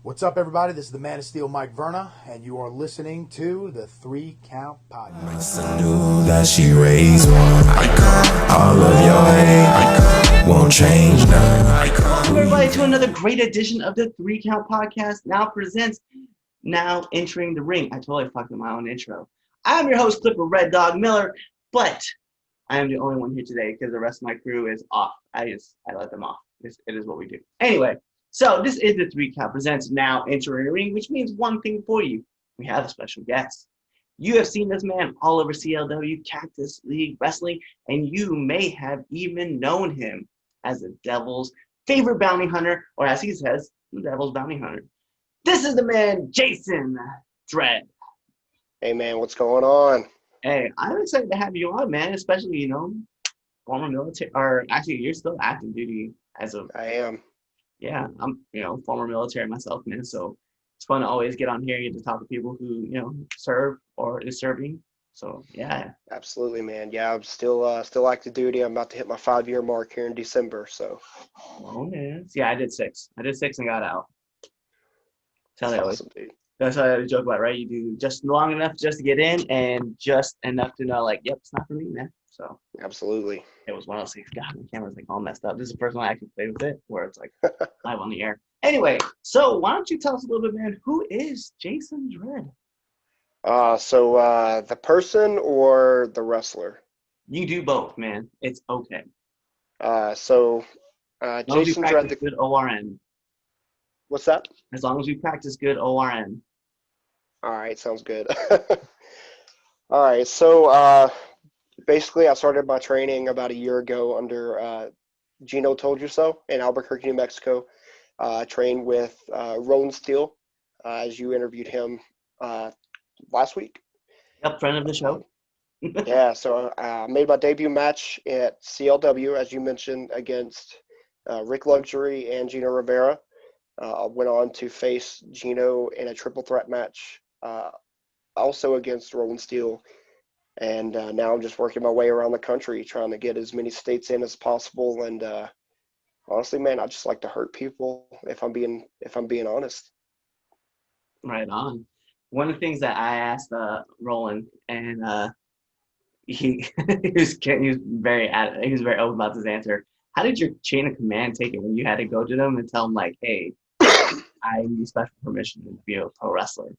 What's up, everybody? This is the Man of Steel, Mike Verna, and you are listening to the 3 Count Podcast. I knew that she raised one icon. All of your hate won't change none. Welcome everybody to another great edition of the 3 Count Podcast. Now entering the ring. I totally fucked up my own intro. I'm your host, Clipper Red Dog Miller, but I am the only one here today because the rest of my crew is off. I let them off. It is what we do. Anyway. So this is the 3 Count Presents Now Entering the Ring, which means one thing for you. We have a special guest. You have seen this man all over CLW, Cactus League Wrestling, and you may have even known him as the Devil's favorite bounty hunter, or as he says, the Devil's bounty hunter. This is the man, Jason Dredd. Hey man, what's going on? Hey, I'm excited to have you on, man, especially, former military, or actually you're still active duty as of... I am. Yeah, I'm, former military myself, man. So it's fun to always get on here and get to talk to people who, serve or is serving. So yeah. Absolutely, man. Yeah, I'm still active duty. I'm about to hit my 5-year mark here in December. So. Oh man. Yeah, I did 6. I did 6 and got out. Tell you awesome, dude. That's what I joke about, right? You do just long enough just to get in and just enough to know, like, yep, it's not for me, man. So absolutely. It was one of those things. God, my camera's like all messed up. This is the first one I actually played with it, where it's like live on the air. Anyway, so why don't you tell us a little bit, man? Who is Jason Dredd? So the person or the wrestler? You do both, man. It's okay. Jason Dredd. Good ORN. What's that? As long as we practice good ORN. All right, sounds good. All right, so basically I started my training about a year ago under Gino Told You So in Albuquerque, New Mexico. I trained with Roland Steele, as you interviewed him last week. Yep, friend of the show. Yeah, so I made my debut match at CLW, as you mentioned, against Rick Luxury and Gino Rivera. I went on to face Gino in a triple threat match, also against Roland Steele. And now I'm just working my way around the country, trying to get as many states in as possible. And honestly, man, I just like to hurt people. If I'm being honest. Right on. One of the things that I asked Roland, and he was very open about this answer. How did your chain of command take it when you had to go to them and tell them, like, hey, I need special permission to be a pro wrestler?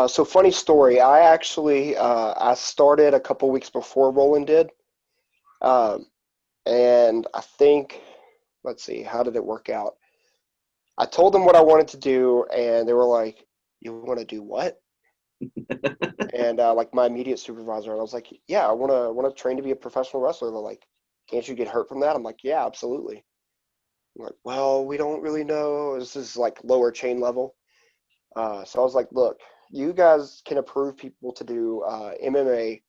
So funny story. I actually I started a couple weeks before Roland did, and I think, let's see, how did it work out? I told them what I wanted to do, and they were like, "You want to do what?" And like my immediate supervisor, and I was like, "Yeah, I want to train to be a professional wrestler." They're like, "Can't you get hurt from that?" I'm like, "Yeah, absolutely." I'm like, "Well, we don't really know. This is like lower chain level." So I was like, "Look, you guys can approve people to do MMA,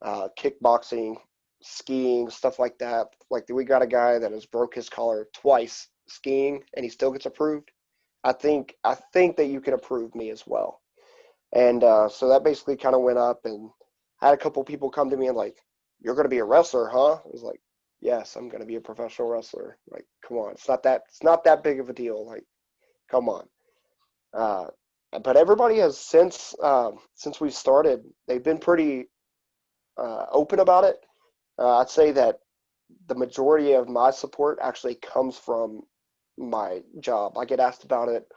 kickboxing, skiing, stuff like that. Like we got a guy that has broke his collar twice skiing, and he still gets approved. I think that you can approve me as well." And so that basically kind of went up, and I had a couple people come to me and like, "You're going to be a wrestler, huh?" I was like, "Yes, I'm going to be a professional wrestler." Like, come on, it's not that big of a deal. Like, come on. But everybody has since we started, they've been pretty open about it. I'd say that the majority of my support actually comes from my job. I get asked about it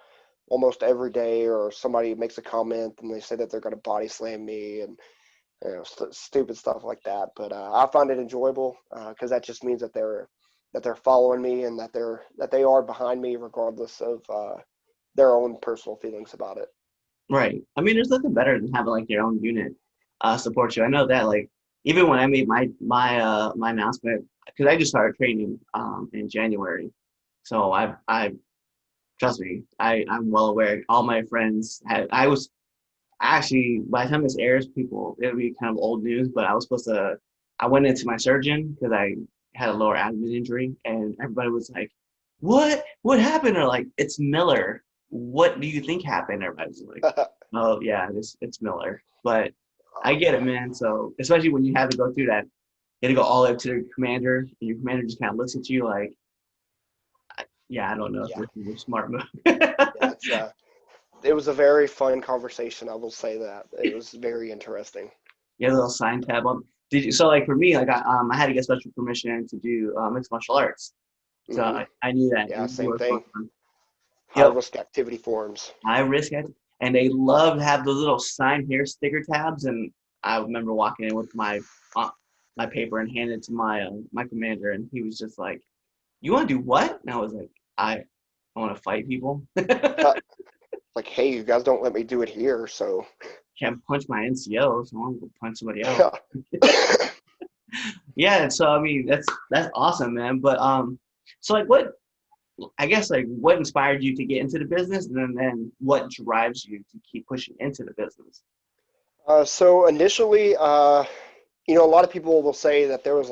almost every day, or somebody makes a comment and they say that they're going to body slam me and stupid stuff like that. But I find it enjoyable because that just means that they're following me and that they are behind me regardless of their own personal feelings about it. Right. I mean, there's nothing better than having like your own unit support you. I know that, like, even when I made my announcement, because I just started training in January, so I trust me, I'm well aware. All my friends had. I was actually, by the time this airs, it'll be kind of old news, but I went into my surgeon because I had a lower abdomen injury, and everybody was like, what happened? Or like, it's Miller. What do you think happened? Everybody's like, oh yeah, it's Miller. But I get it, man. So especially when you have to go through that, you had to go all the way up to the commander, and your commander just kind of looks at you like, yeah, I don't know if this is a smart move. Yeah, it was a very fun conversation. I will say that it was very interesting. You had a little sign tab on. Did you? So like for me, like I had to get special permission to do mixed martial arts. So Hmm. I knew that. Yeah, And you same were thing. fun. High Yep, risk activity forms. high risk, and they love to have those little sign here sticker tabs. And I remember walking in with my paper and handed it to my commander, and he was just like, "You want to do what?" And I was like, "I want to fight people." Like, hey, you guys don't let me do it here, so Can't punch my NCO, so I want to go punch somebody else. yeah. Yeah, so I mean that's awesome, man. But so like what I guess like what inspired you to get into the business, and then what drives you to keep pushing into the business? So initially, a lot of people will say that there was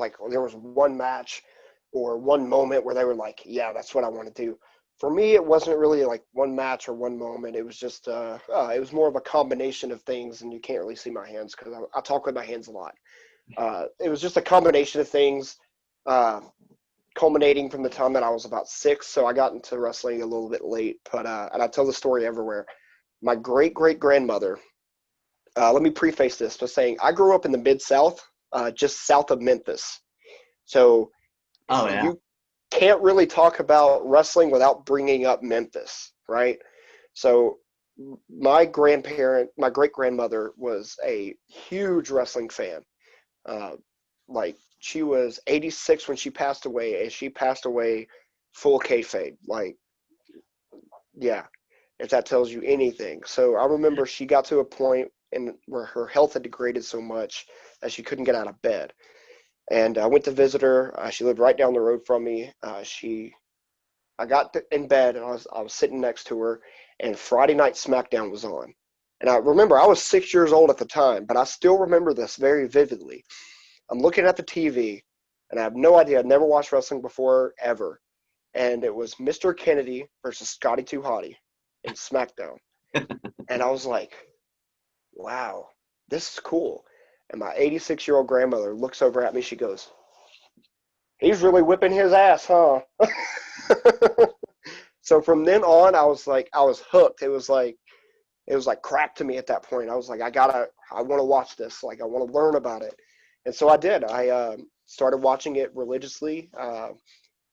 one match or one moment where they were like, yeah, that's what I want to do. For me, it wasn't really like one match or one moment. It was just it was more of a combination of things, and you can't really see my hands because I talk with my hands a lot. It was just a combination of things, uh, culminating from the time that I was about 6. So I got into wrestling a little bit late, but and I tell the story everywhere. My great grandmother. Let me preface this by saying I grew up in the Mid South, just south of Memphis. So Oh yeah. you can't really talk about wrestling without bringing up Memphis, right? So my great grandmother was a huge wrestling fan. Uh, like she was 86 when she passed away, and she passed away full kayfabe. Like, yeah, if that tells you anything. So I remember she got to a point in where her health had degraded so much that she couldn't get out of bed. And I went to visit her. She lived right down the road from me. I got in bed and I was sitting next to her, and Friday Night SmackDown was on. And I remember I was 6 years old at the time, but I still remember this very vividly. I'm looking at the TV, and I have no idea. I'd never watched wrestling before ever, and it was Mr. Kennedy versus Scotty 2 Hotty in SmackDown, and I was like, "Wow, this is cool." And my 86-year-old grandmother looks over at me. She goes, "He's really whipping his ass, huh?" So from then on, I was hooked. It was like crack to me at that point. I was like, I want to watch this. Like, I want to learn about it. And so I did. I started watching it religiously.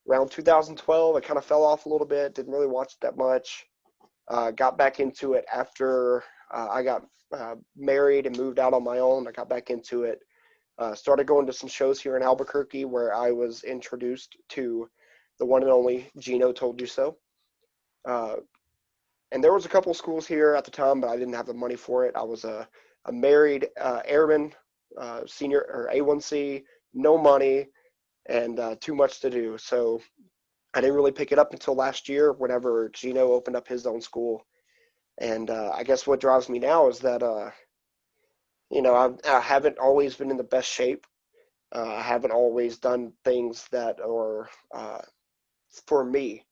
Around 2012, I kind of fell off a little bit. Didn't really watch it that much. Got back into it after I got married and moved out on my own. I got back into it. Started going to some shows here in Albuquerque where I was introduced to the one and only Gino Told You So. Uh, and there was a couple of schools here at the time, but I didn't have the money for it. I was a married airman, senior or A1C, no money, and too much to do. So I didn't really pick it up until last year whenever Gino opened up his own school. And I guess what drives me now is that, I haven't always been in the best shape. I haven't always done things that are for me.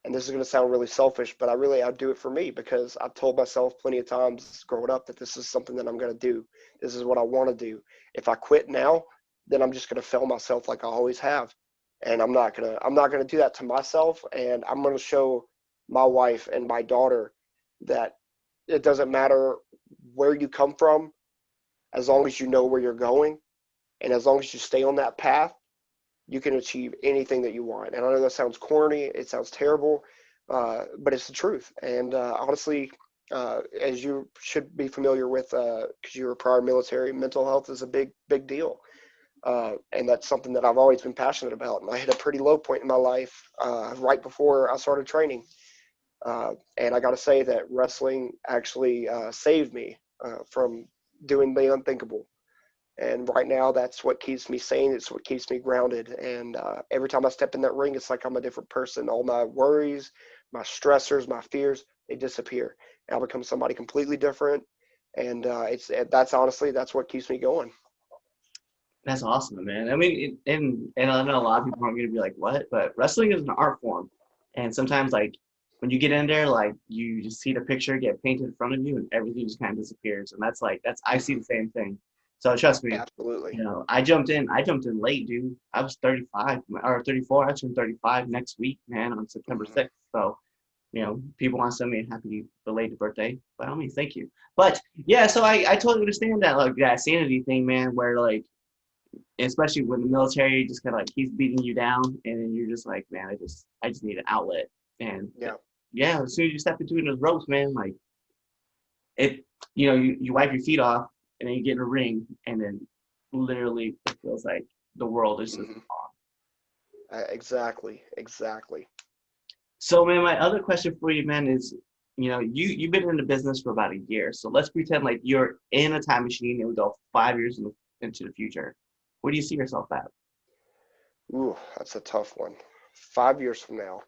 And this is going to sound really selfish, but I do it for me because I've told myself plenty of times growing up that this is something that I'm going to do. This is what I want to do. If I quit now, then I'm just going to fail myself like I always have. And I'm not going to do that to myself. And I'm going to show my wife and my daughter that it doesn't matter where you come from, as long as you know where you're going. And as long as you stay on that path, you can achieve anything that you want. And I know that sounds corny, it sounds terrible, but it's the truth. And honestly, as you should be familiar with, because you were prior military, mental health is a big deal. And that's something that I've always been passionate about. And I hit a pretty low point in my life right before I started training. And I got to say that wrestling actually saved me from doing the unthinkable. And right now, that's what keeps me sane. It's what keeps me grounded. And every time I step in that ring, it's like I'm a different person. All my worries, my stressors, my fears, they disappear. And I become somebody completely different. And that's what keeps me going. That's awesome, man. I mean, and I know a lot of people aren't going to be like, "What?" But wrestling is an art form, and sometimes like when you get in there, like you just see the picture get painted in front of you, and everything just kind of disappears. And that's I see the same thing. So trust me, Absolutely. I jumped in late, dude. I was 35 or 34. I turned 35 next week, man, on September Mhm. 6th. So people want to send me a happy belated birthday. By all means, thank you. But yeah, so I totally understand that like that sanity thing, man, where like especially when the military just kind of like keeps beating you down, and then you're just like, man, I just need an outlet. And Yeah. yeah, as soon as you step into those ropes, man, like it, you wipe your feet off, and then you get in a ring, and then literally it feels like the world is just hmm off. Exactly. Exactly. So, man, my other question for you, man, is, you've been in the business for about a year. So let's pretend like you're in a time machine and we go 5 years into the future. Where do you see yourself at? Ooh, that's a tough one. 5 years from now.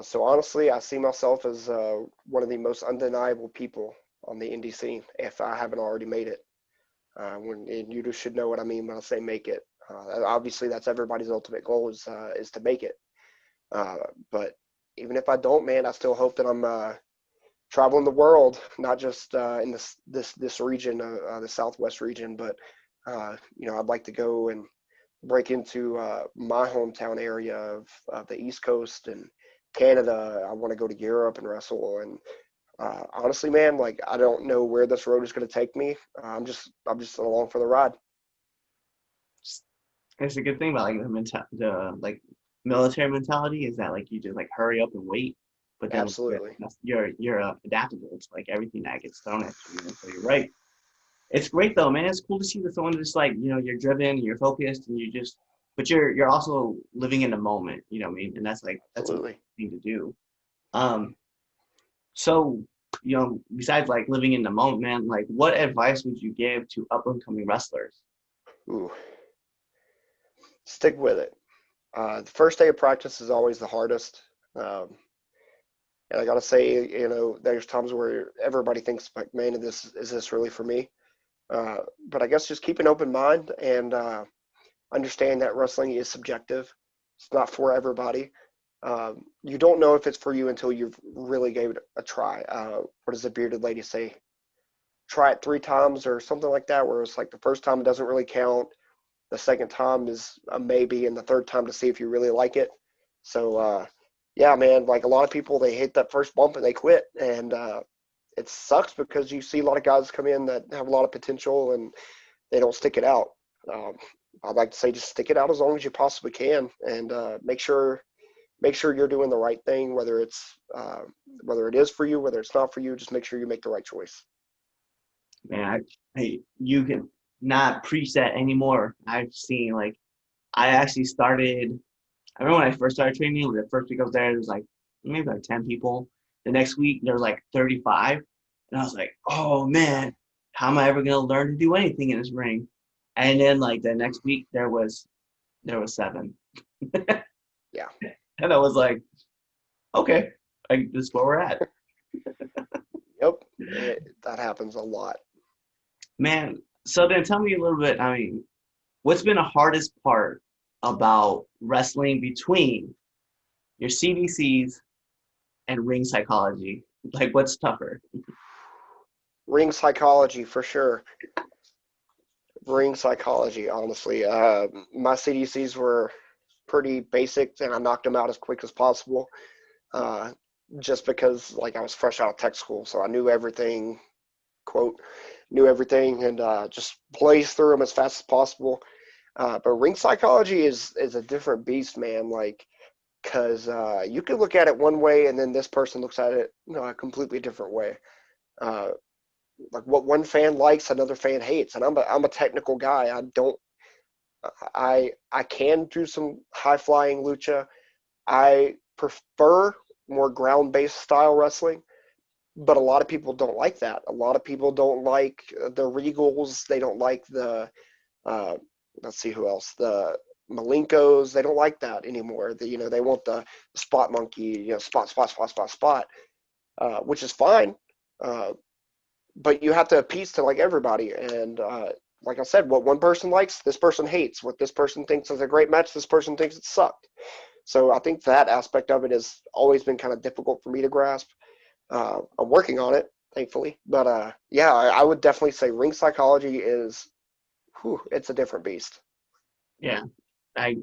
So honestly, I see myself as one of the most undeniable people on the indie scene, if I haven't already made it. And you just should know what I mean when I say make it. Obviously, that's everybody's ultimate goal is to make it. Uh, but even if I don't, man, I still hope that I'm traveling the world, not just in this region, the Southwest region, but I'd like to go and break into my hometown area of the East Coast and Canada. I want to go to Europe and wrestle. And honestly, man, like I don't know where this road is going to take me. I'm just along for the ride. It's a good thing about like the like military mentality is that like you just like hurry up and wait, but then like, Absolutely. you're adaptable to like everything that gets thrown at you. So you're right. It's great though, man. It's cool to see that someone just like you're driven, you're focused, and but you're also living in the moment. You know what I mean? And that's a Absolutely. thing to do. Um, so besides like living in the moment, man, like what advice would you give to up and coming wrestlers? Ooh, stick with it. The first day of practice is always the hardest. Um, and I gotta say, there's times where everybody thinks like, man, is this really for me? But I guess just keep an open mind and understand that wrestling is subjective. It's not for everybody. You don't know if it's for you until you've really gave it a try. What does the bearded lady say? Try it 3 times or something like that, where it's like the first time it doesn't really count, the second time is a maybe, and the third time to see if you really like it. So yeah, man, like a lot of people, they hit that first bump and they quit, and it sucks because you see a lot of guys come in that have a lot of potential and they don't stick it out. Um, I'd like to say just stick it out as long as you possibly can, and make sure you're doing the right thing, whether it is for you, whether it's not for you. Just make sure you make the right choice. Man, you can not preach that anymore. I've seen like I actually started. I remember when I first started training. The first week I was there, there was like maybe like 10 people. The next week there was like 35, and I was like, oh man, how am I ever gonna learn to do anything in this ring? And then like the next week there was 7, Yeah. and I was like, okay, like this is where we're at, Yep. That happens a lot. man. So then tell me a little bit. I mean, what's been the hardest part about wrestling between your CDCs and ring psychology? Like, what's tougher? Ring psychology for sure. Ring psychology, honestly. My CDCs were pretty basic, and I knocked them out as quick as possible. Uh, just because like I was fresh out of tech school, so I knew everything, quote, knew everything, and just blazed through them as fast as possible. But ring psychology is a different beast, man. Like, because you can look at it one way, and then this person looks at it, a completely different way. Uh, like what one fan likes, another fan hates, and I'm a technical guy. I can do some high flying lucha. I prefer more ground based style wrestling, but a lot of people don't like that. A lot of people don't like the Regals. They don't like the uh, let's see who else, the Malinkos. They don't like that anymore. They want the spot monkey, spot spot spot spot spot, which is fine. Uh, but you have to appease to like everybody, and like I said, what one person likes, this person hates. What this person thinks is a great match, this person thinks it sucked. So I think that aspect of it has always been kind of difficult for me to grasp. I'm working on it, thankfully. But yeah, I would definitely say ring psychology is, it's a different beast. Yeah, I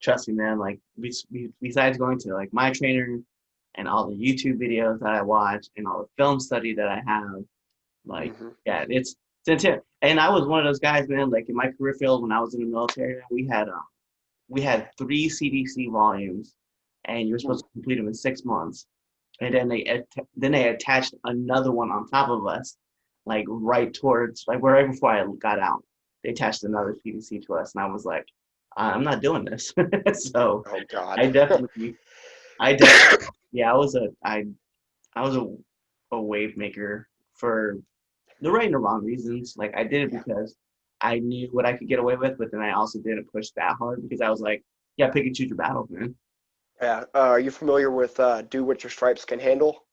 trust me, man. Like, besides going to like my trainer and all the YouTube videos that I watch and all the film study that I have. Like, yeah, it's intense. And I was one of those guys, man. Like in my career field, when I was in the military, we had 3 CDC volumes, and you're supposed to complete them in 6 months. And then they attached another one on top of us, like right towards like right before I got out. They attached another CDC to us, and I was like, I'm not doing this. So Oh God. I definitely, yeah, I was a wave maker for the right and the wrong reasons. Like I did it because I knew what I could get away with, but then I also didn't push that hard because I was like, yeah, pick and choose your battles, man. Yeah. Are you familiar with do what your stripes can handle?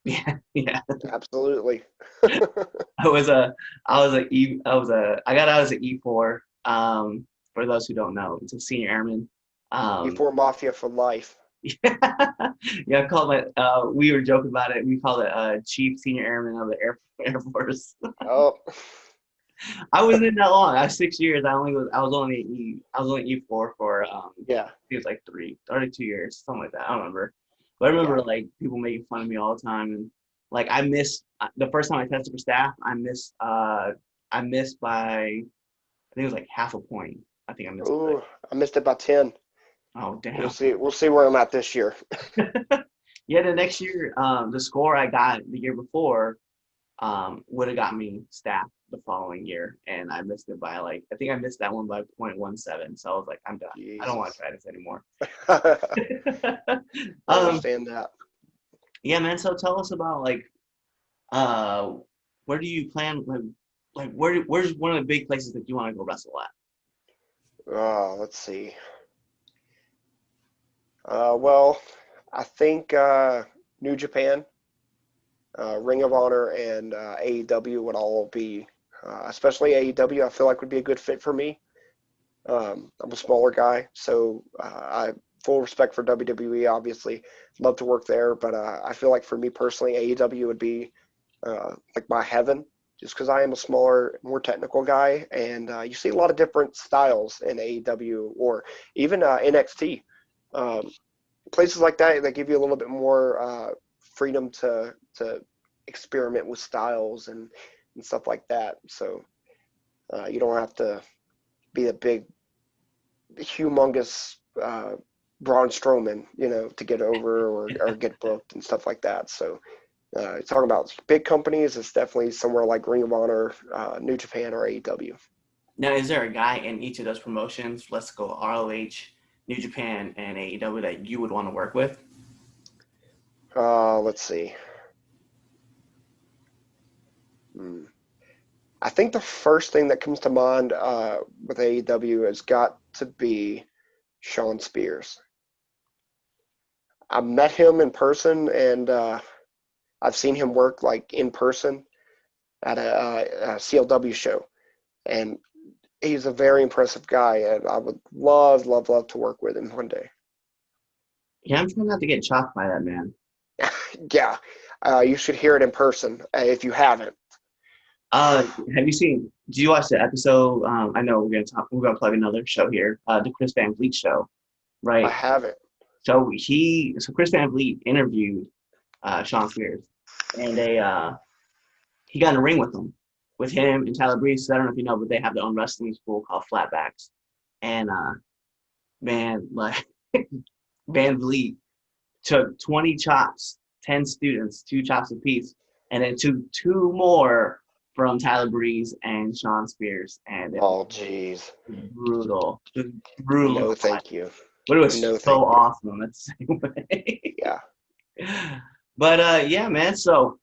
Yeah, yeah. Absolutely. I was a, I got out as an E4. For those who don't know, it's a senior airman. Before Mafia for life. Yeah, I called it. We were joking about it. We called it Chief Senior Airman of the Air Force. Oh. I wasn't in that long. I was 6 years. I was only E4 for Yeah. it was like 2 years, something like that. I don't remember. But I remember like people making fun of me all the time, and like I missed the first time I tested for staff. I missed by I think it was like half a point. I think I missed. Ooh, I missed it by 10. Oh damn. We'll see where I'm at this year. Yeah, the next year, the score I got the year before would have got me staff the following year, and I missed it by like I think I missed that one by 0.17. So I was like, I'm done. Jesus. I don't want to try this anymore. I understand that. Yeah, man. So tell us about like, where do you plan where's one of the big places that you want to go wrestle at? Let's see. Well, I think New Japan, Ring of Honor, and AEW would all be, especially AEW, I feel like would be a good fit for me. I'm a smaller guy, so I full respect for WWE, obviously. Love to work there, but I feel like for me personally, AEW would be like my heaven, just because I am a smaller, more technical guy, and you see a lot of different styles in AEW or even NXT. Places like that give you a little bit more freedom to experiment with styles and stuff like that. So you don't have to be a big, humongous Braun Strowman, to get over or get booked and stuff like that. So talking about big companies, it's definitely somewhere like Ring of Honor, New Japan, or AEW. Now, is there a guy in each of those promotions, let's go ROH, New Japan, and AEW, that you would want to work with? Let's see. I think the first thing that comes to mind with AEW has got to be Shawn Spears. I met him in person, and I've seen him work like in person at a CLW show, and he's a very impressive guy, and I would love to work with him one day. Yeah, I'm trying not to get chopped by that man. Yeah, you should hear it in person if you haven't. Have you seen? Do you watch the episode? I know we're gonna plug another show here, the Chris Van Vliet show, right? I haven't. So Chris Van Vliet interviewed Shawn Spears, and he got in a ring with him and Tyler Breeze. I don't know if you know, but they have their own wrestling school called Flatbacks, and man, like Van Vliet took 20 chops, 10 students, 2 chops apiece, and then took 2 more from Tyler Breeze and Shawn Spears, and Oh, jeez. brutal, just brutal. No, thank you. But it was so awesome at the same way. Yeah. But yeah, man. So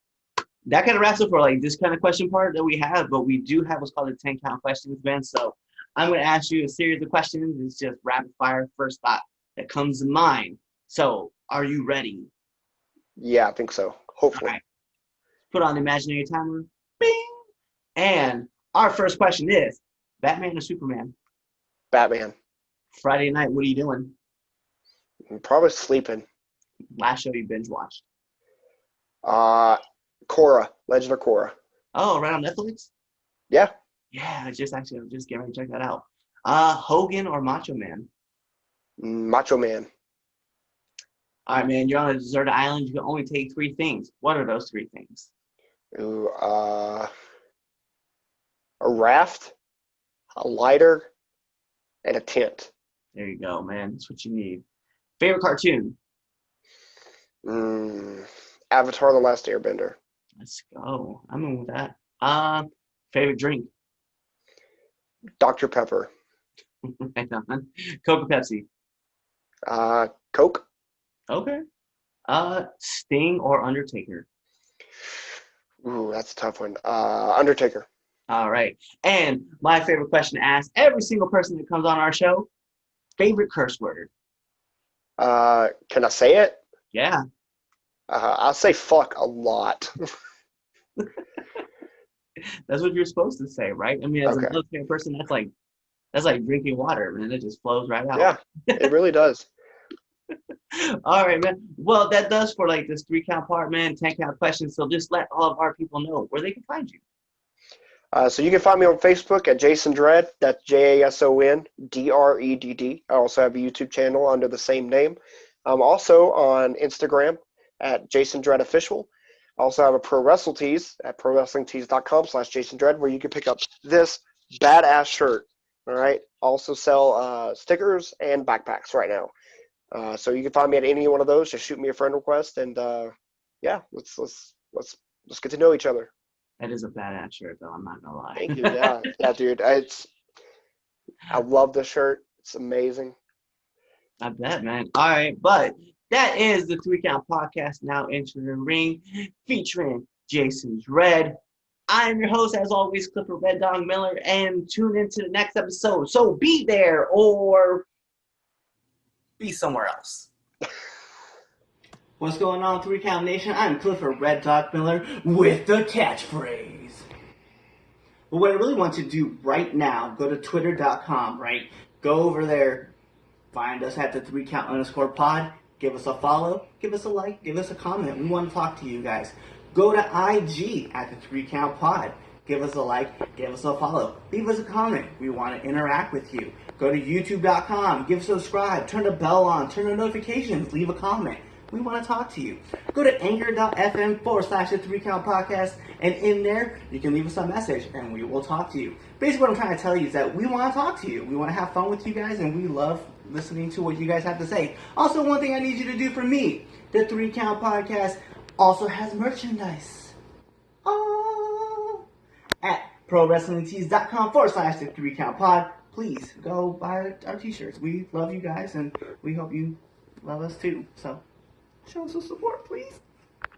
that kind of wraps up for like this kind of question part that we have. But we do have what's called the 10 count questions, man. So I'm going to ask you a series of questions. It's just rapid fire, first thought that comes to mind. So are you ready? Yeah, I think so. Hopefully. All right. Put on the imaginary timer. Bing. And our first question is: Batman or Superman? Batman. Friday night, what are you doing? I'm probably sleeping. Last show you binge watched? Korra, Legend of Korra. Oh, right on Netflix? Yeah. Yeah, I'm just getting ready to check that out. Hogan or Macho Man? Macho Man. All right, man. You're on a deserted island. You can only take 3 things. What are those 3 things? Ooh, a raft, a lighter, and a tent. There you go, man. That's what you need. Favorite cartoon? Avatar: The Last Airbender. Let's go. I'm in with that. Favorite drink? Dr. Pepper. Right on. Coke or Pepsi? Coke. Okay. Sting or Undertaker? Ooh, that's a tough one. Undertaker. All right. And my favorite question to ask every single person that comes on our show: favorite curse word? Can I say it? Yeah. I'll say fuck a lot. That's what you're supposed to say, right? I mean, as a Okay. military person, that's like drinking water, man. It just flows right out. Yeah, it really does. All right, man. Well, that does for like this 3 count part, man. 10 count questions. So just let all of our people know where they can find you. So you can find me on Facebook at Jason Dredd. That's JASONDREDD. I also have a YouTube channel under the same name. I'm also on Instagram at Jason Dredd Official. I also have a Pro Wrestle Tees at ProWrestlingTees.com/Jason Dredd, where you can pick up this badass shirt. All right. Also sell stickers and backpacks right now. So you can find me at any one of those. Just shoot me a friend request, and yeah, let's get to know each other. That is a badass shirt, though. I'm not gonna lie. Thank you. Yeah, dude. I love the shirt. It's amazing. I bet, man. All right, but that is the 3 count podcast now entering the ring, featuring Jason Dredd. I am your host, as always, Clifford Red Dog Miller, and tune into the next episode. So be there or be somewhere else. What's going on, 3 Count Nation? I'm Clifford Red Dog Miller with the catchphrase. But what I really want you to do right now, go to twitter.com, right? Go over there, find us at the 3 count _ pod, give us a follow, give us a like, give us a comment. We want to talk to you guys. Go to IG at the 3 count pod. Give us a like, give us a follow, leave us a comment. We want to interact with you. Go to youtube.com, give us a subscribe, turn the bell on, turn the notifications, leave a comment. We want to talk to you. Go to anchor.fm / the 3 count podcast, and in there, you can leave us a message, and we will talk to you. Basically, what I'm trying to tell you is that we want to talk to you. We want to have fun with you guys, and we love listening to what you guys have to say. Also, one thing I need you to do for me, the 3 count podcast also has merchandise. Oh! At ProWrestlingTees.com / the 3 count pod. Please go buy our t-shirts. We love you guys, and we hope you love us too. So show us some support, please.